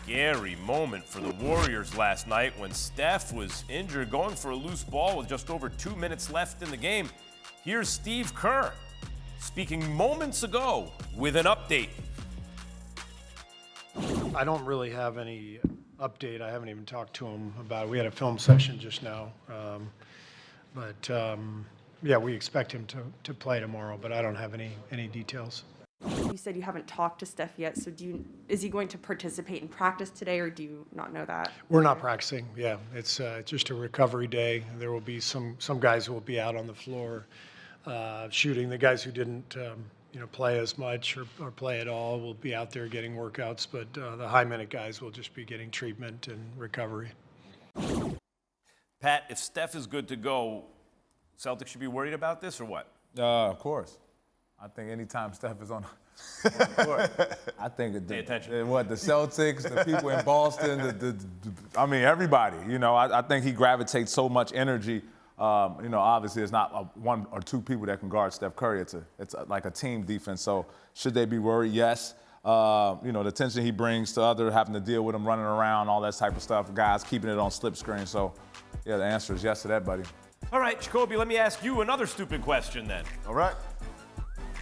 scary moment for the Warriors last night when Steph was injured, going for a loose ball with just over 2 minutes left in the game. Here's Steve Kerr speaking moments ago with an update. I don't really have any update. I haven't even talked to him about it. We had a film session just now. Yeah, we expect him to play tomorrow, but I don't have any details. You said you haven't talked to Steph yet, so is he going to participate in practice today, or do you not know that? We're not practicing. Yeah, it's just a recovery day. There will be some guys who will be out on the floor shooting. The guys who didn't play as much or play at all will be out there getting workouts, but the high-minute guys will just be getting treatment and recovery. Pat, if Steph is good to go, Celtics should be worried about this or what? Of course. I think anytime Steph is on the court, I think Pay attention. the Celtics, the people in Boston, everybody. I think he gravitates so much energy. Obviously, it's not one or two people that can guard Steph Curry. It's like a team defense. So should they be worried? Yes. The tension he brings to others, having to deal with him running around, all that type of stuff. Guys keeping it on slip screen. So, yeah, the answer is yes to that, buddy. All right, Jacoby, let me ask you another stupid question then. All right.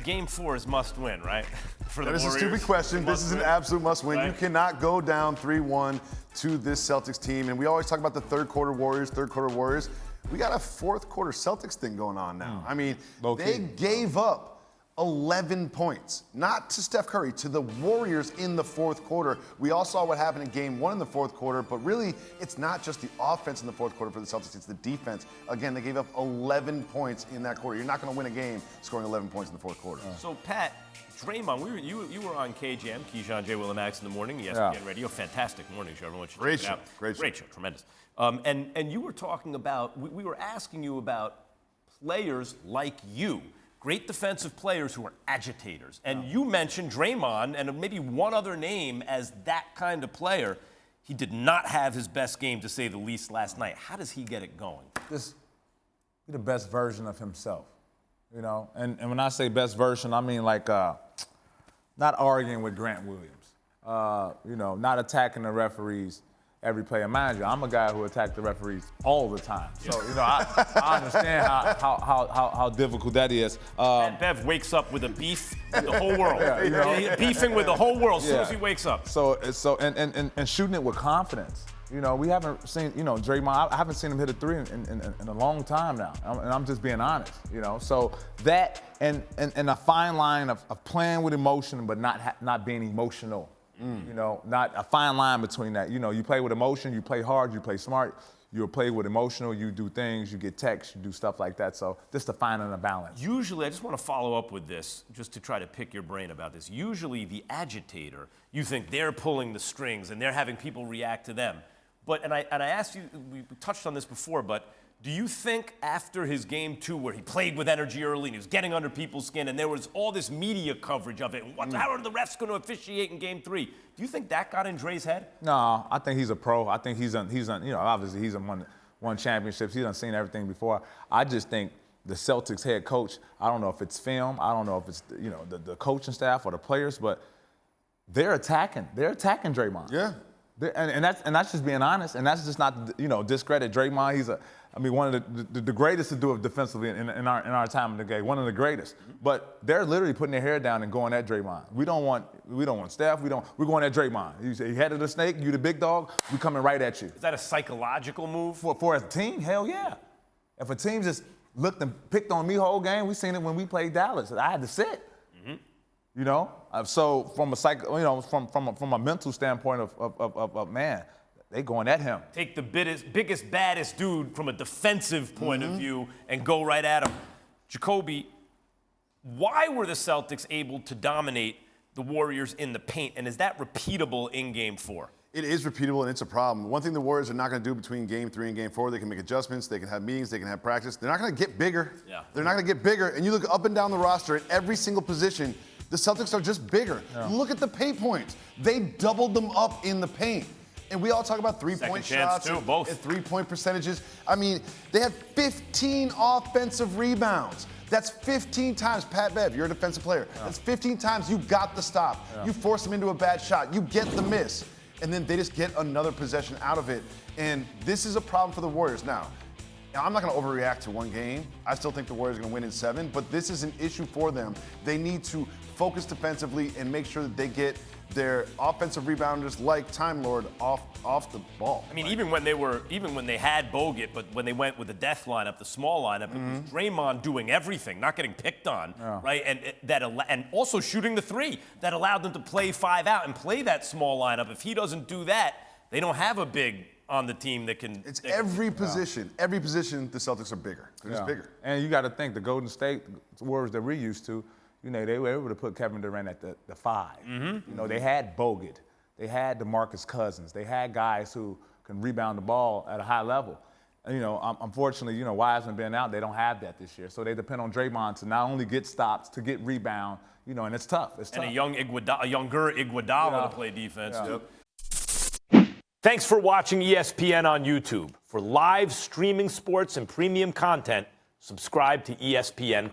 Game 4 is must win, right? For the That is Warriors. a stupid question. This is an absolute must win. Right. You cannot go down 3-1 to this Celtics team. And we always talk about the third quarter Warriors. We got a fourth quarter Celtics thing going on now. I mean, they gave up 11 points, not to Steph Curry, to the Warriors in the fourth quarter. We all saw what happened in game 1 in the fourth quarter, but really, it's not just the offense in the fourth quarter for the Celtics, it's the defense. Again, they gave up 11 points in that quarter. You're not going to win a game scoring 11 points in the fourth quarter. So, Pat, Draymond, you were on KJM, Keyshawn J. Willimax in the morning, ESPN Radio. Fantastic morning show. Everyone should check it out. Great show. Tremendous. And you were talking about, we were asking you about players like you, great defensive players who are agitators. And you mentioned Draymond and maybe one other name as that kind of player. He did not have his best game, to say the least, last night. How does he get it going? Just be the best version of himself, And when I say best version, I mean like not arguing with Grant Williams, not attacking the referees every play. And mind you, I'm a guy who attacks the referees all the time. So, I understand how difficult that is. And Bev wakes up with a beef with the whole world. He's beefing with the whole world as soon as he wakes up. So and shooting it with confidence. We haven't seen, Draymond, I haven't seen him hit a three in a long time now. And I'm just being honest, So that and a fine line of playing with emotion but not being emotional. Not a fine line between that. You play with emotion, you play hard, you play smart. You play with emotional, you do things, you get texts, you do stuff like that. So just to find a balance. Usually, I just want to follow up with this, just to try to pick your brain about this. Usually the agitator, you think they're pulling the strings and they're having people react to them. But, and I asked you, we touched on this before, but do you think after his game 2 where he played with energy early and he was getting under people's skin and there was all this media coverage of it, how are the refs going to officiate in game 3? Do you think that got in Dre's head? No, I think he's a pro. I think he's obviously he's won championships. He's done seen everything before. I just think the Celtics head coach, I don't know if it's film, I don't know if it's the coaching staff or the players, but they're attacking Draymond. Yeah. And that's just being honest, and that's just not discredit Draymond. He's one of the greatest to do it defensively in our time in the game, one of the greatest. But they're literally putting their hair down and going at Draymond. We don't want Steph. We're going at Draymond. You say you head of the snake, you the big dog. We coming right at you. Is that a psychological move for a team? Hell yeah. If a team just looked and picked on me whole game, we seen it when we played Dallas. I had to sit. So from a from a mental standpoint of man, they going at him. Take the biggest, baddest dude from a defensive point of view and go right at him. Jacoby, why were the Celtics able to dominate the Warriors in the paint, and is that repeatable in Game 4? It is repeatable, and it's a problem. One thing the Warriors are not going to do between Game 3 and Game 4, they can make adjustments, they can have meetings, they can have practice. They're not going to get bigger. Yeah. They're not going to get bigger. And you look up and down the roster at every single position, the Celtics are just bigger. Yeah. Look at the paint points. They doubled them up in the paint. And we all talk about three-point shots too, both. and three-point percentages. I mean, they had 15 offensive rebounds. That's 15 times, Pat Bev, you're a defensive player. Yeah. That's 15 times you got the stop. Yeah. You force them into a bad shot. You get the miss. and then they just get another possession out of it. And this is a problem for the Warriors. Now, I'm not going to overreact to one game. I still think the Warriors are going to win in 7, but this is an issue for them. They need to focus defensively and make sure that they get their offensive rebounders like Time Lord off the ball. I mean, even when they had Bogut, but when they went with the death lineup, the small lineup, it was Draymond doing everything, not getting picked on, right? And also shooting the 3 that allowed them to play 5 out and play that small lineup. If he doesn't do that, they don't have a big on the team that can. It's every position. Every position, the Celtics are bigger. They're just bigger. And you got to think the Golden State Warriors that we're used to, you know, they were able to put Kevin Durant at the 5. You know, they had Bogut. They had DeMarcus Cousins. They had guys who can rebound the ball at a high level. And, you know, unfortunately, you know, Wiseman being out, they don't have that this year. So they depend on Draymond to not only get stops, to get rebound, you know, and it's tough. It's tough. And a younger Iguodala to play defense, too. Thanks for watching ESPN on YouTube. For live streaming sports and premium content, subscribe to ESPN+.